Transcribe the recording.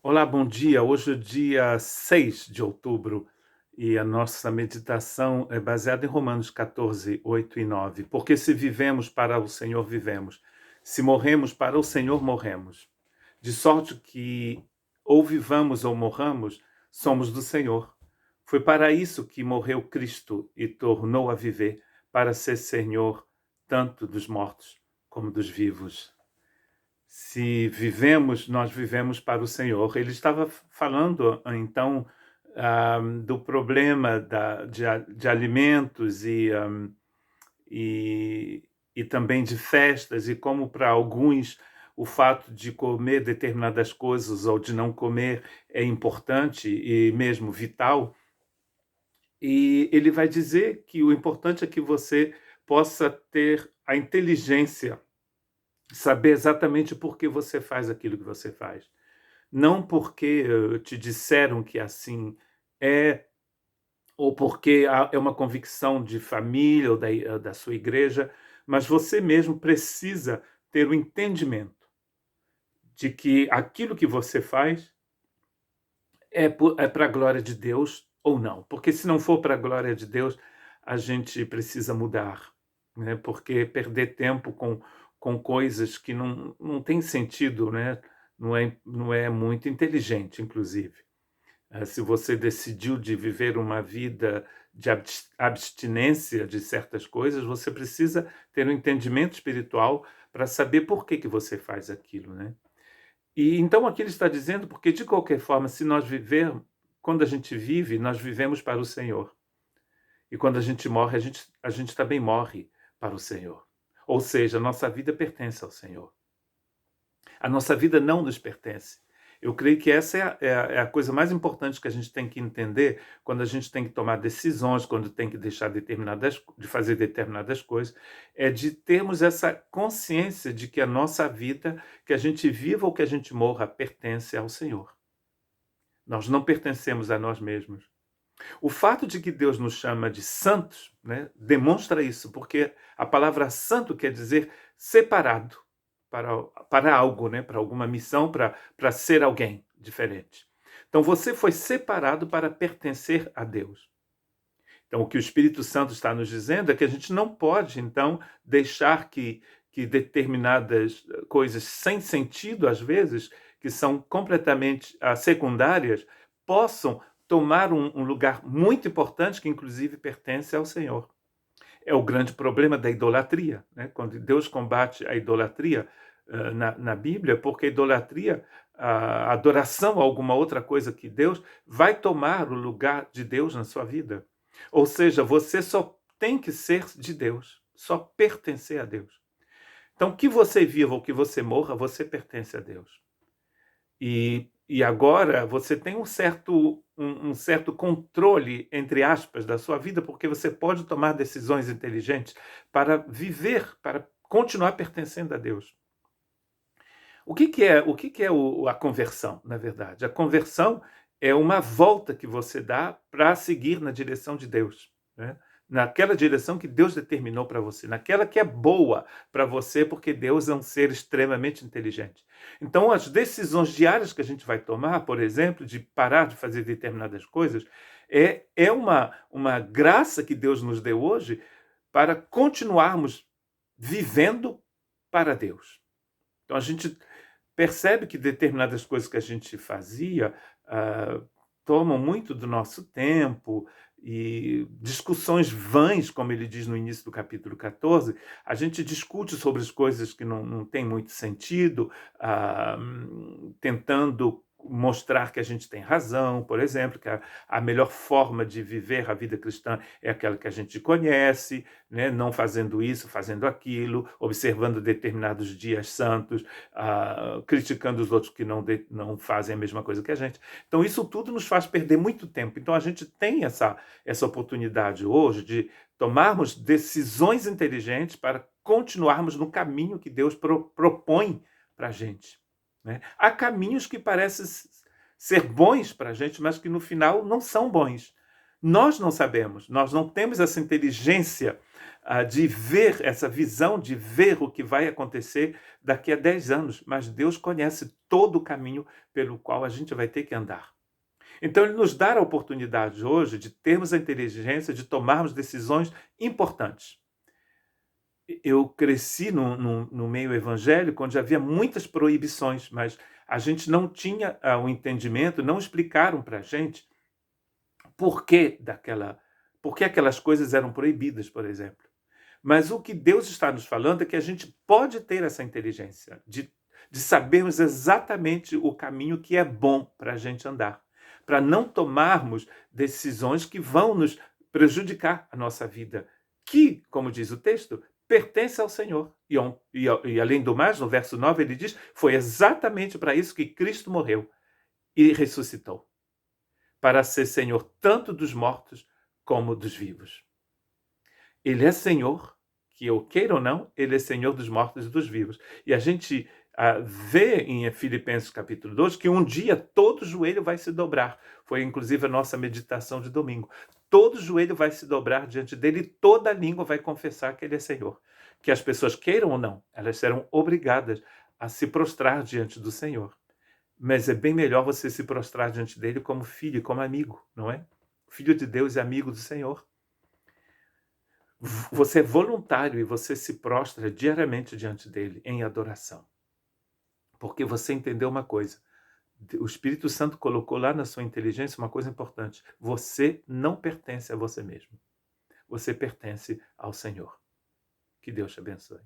Olá, bom dia. Hoje é o dia 6 de outubro e a nossa meditação é baseada em Romanos 14, 8 e 9. Porque se vivemos para o Senhor, vivemos. Se morremos para o Senhor, morremos. De sorte que ou vivamos ou morramos, somos do Senhor. Foi para isso que morreu Cristo e tornou a viver, para ser Senhor tanto dos mortos como dos vivos. Se vivemos, nós vivemos para o Senhor. Ele estava falando, então, do problema de alimentos e, e também de festas, e como para alguns o fato de comer determinadas coisas ou de não comer é importante e mesmo vital. E ele vai dizer que o importante é que você possa ter a inteligência, saber exatamente por que você faz aquilo que você faz. Não porque te disseram que assim é, ou porque é uma convicção de família ou da sua igreja, mas você mesmo precisa ter o entendimento de que aquilo que você faz é para a glória de Deus ou não. Porque se não for para a glória de Deus, a gente precisa mudar, né? Porque perder tempo com coisas que não tem sentido, né? Não é muito inteligente, inclusive. Se você decidiu de viver uma vida de abstinência de certas coisas, você precisa ter um entendimento espiritual para saber por que você faz aquilo, né? E então aqui ele está dizendo, porque de qualquer forma, se nós vivermos, quando a gente vive, nós vivemos para o Senhor. E quando a gente morre, a gente também morre para o Senhor. Ou seja, a nossa vida pertence ao Senhor. A nossa vida não nos pertence. Eu creio que essa é a coisa mais importante que a gente tem que entender quando a gente tem que tomar decisões, quando tem que deixar de fazer determinadas coisas, é de termos essa consciência de que a nossa vida, que a gente viva ou que a gente morra, pertence ao Senhor. Nós não pertencemos a nós mesmos. O fato de que Deus nos chama de santos, né, demonstra isso, porque a palavra santo quer dizer separado para algo, né, para alguma missão, para ser alguém diferente. Então você foi separado para pertencer a Deus. Então o que o Espírito Santo está nos dizendo é que a gente não pode, então, deixar que determinadas coisas sem sentido, às vezes, que são completamente secundárias, possam tomar um lugar muito importante que, inclusive, pertence ao Senhor. É o grande problema da idolatria, né? Quando Deus combate a idolatria na Bíblia, porque a idolatria, a adoração a alguma outra coisa que Deus, vai tomar o lugar de Deus na sua vida. Ou seja, você só tem que ser de Deus, só pertencer a Deus. Então, que você viva ou que você morra, você pertence a Deus. E agora você tem um certo controle, entre aspas, da sua vida, porque você pode tomar decisões inteligentes para viver, para continuar pertencendo a Deus. O que é a conversão, na verdade? A conversão é uma volta que você dá para seguir na direção de Deus, né? Naquela direção que Deus determinou para você, naquela que é boa para você, porque Deus é um ser extremamente inteligente. Então, as decisões diárias que a gente vai tomar, por exemplo, de parar de fazer determinadas coisas, é uma graça que Deus nos deu hoje para continuarmos vivendo para Deus. Então, a gente percebe que determinadas coisas que a gente fazia tomam muito do nosso tempo, e discussões vãs, como ele diz no início do capítulo 14, a gente discute sobre as coisas que não têm muito sentido, tentando mostrar que a gente tem razão, por exemplo, que a melhor forma de viver a vida cristã é aquela que a gente conhece, né? Não fazendo isso, fazendo aquilo, observando determinados dias santos, criticando os outros que não fazem a mesma coisa que a gente. Então, isso tudo nos faz perder muito tempo. Então, a gente tem essa oportunidade hoje de tomarmos decisões inteligentes para continuarmos no caminho que Deus propõe para a gente, né? Há caminhos que parecem ser bons para a gente, mas que no final não são bons. Nós não sabemos, nós não temos essa inteligência de ver essa visão, de ver o que vai acontecer daqui a 10 anos, mas Deus conhece todo o caminho pelo qual a gente vai ter que andar. Então, Ele nos dá a oportunidade hoje de termos a inteligência de tomarmos decisões importantes. Eu cresci no meio evangélico onde havia muitas proibições, mas a gente não tinha o entendimento, não explicaram para a gente por que aquelas coisas eram proibidas, por exemplo. Mas o que Deus está nos falando é que a gente pode ter essa inteligência de sabermos exatamente o caminho que é bom para a gente andar, para não tomarmos decisões que vão nos prejudicar a nossa vida, que, como diz o texto, pertence ao Senhor. E além do mais, no verso 9 ele diz, foi exatamente para isso que Cristo morreu e ressuscitou, para ser Senhor tanto dos mortos como dos vivos. Ele é Senhor, que eu queira ou não, Ele é Senhor dos mortos e dos vivos. E a gente vê em Filipenses capítulo 2 que um dia todo joelho vai se dobrar. Foi inclusive a nossa meditação de domingo. Todo joelho vai se dobrar diante dele e toda língua vai confessar que Ele é Senhor. Que as pessoas queiram ou não, elas serão obrigadas a se prostrar diante do Senhor. Mas é bem melhor você se prostrar diante dele como filho e como amigo, não é? Filho de Deus e amigo do Senhor. Você é voluntário e você se prostra diariamente diante dele em adoração. Porque você entendeu uma coisa. O Espírito Santo colocou lá na sua inteligência uma coisa importante. Você não pertence a você mesmo. Você pertence ao Senhor. Que Deus te abençoe.